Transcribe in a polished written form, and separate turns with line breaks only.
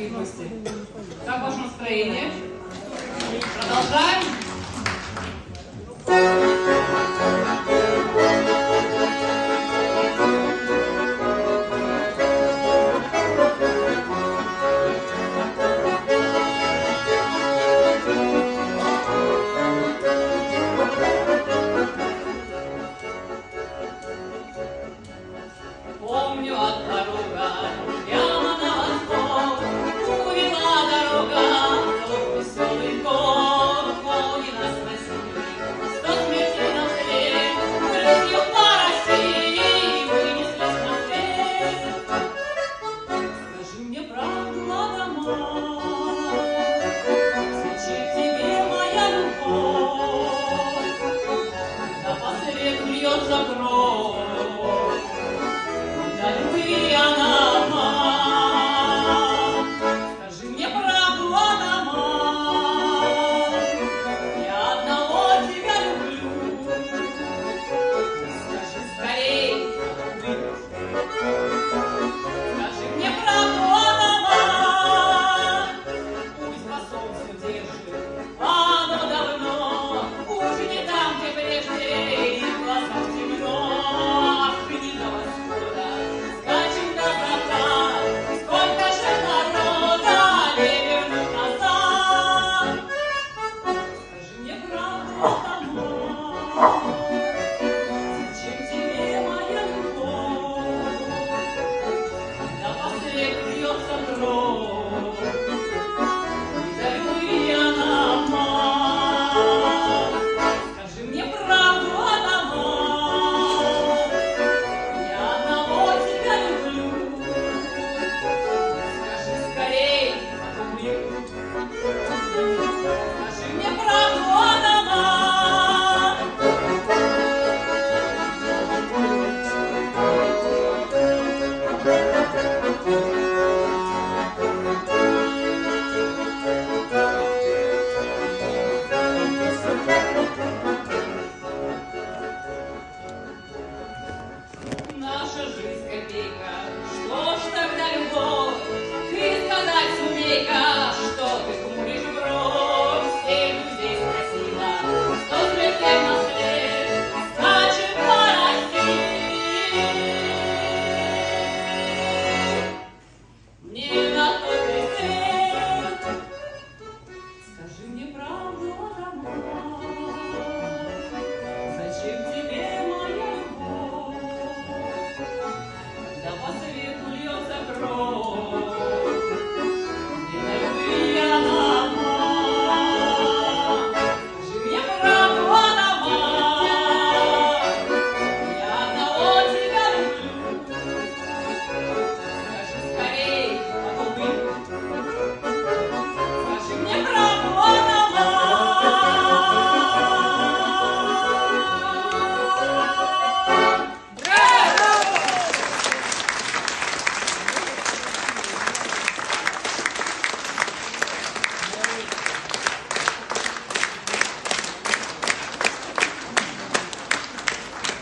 дорогие гости. Как ваше настроение? Продолжаем. Помню от порога прямо на восток увела дорога тот веселый год. Волги нас носили, 100 смертей на след, крыльев по России вынеслись на свет. Скажи мне правду, Адама, зачем тебе моя любовь, когда послед льется кровь? Любви она мать. Скажи мне правду, Адама, я одного тебя люблю. Скажи скорей, скажи мне правду, Адама, пусть посол все держит, оно давно уже не там, где прежде, и в глазах темно. Ахни на восхода, скачем до заката, сколько же народа не вернуть назад. Скажи мне правду, Адама, зачем тебе моя любовь, когда послед льется кровь, и до любви она мать. Скажи мне правду, Адама, я одного тебя люблю. Скажи скорей, убью. Скажи мне правду, Адама. Наша жизнь копейка, что ж тогда любовь? Ты сказать сумей-ка, что ты хмуришь бровь. Всех людей спросила, 100 смертей на след, скачем по России. Не на тот свет. Скажи мне правду, Адама, зачем тебе моя любовь, когда послед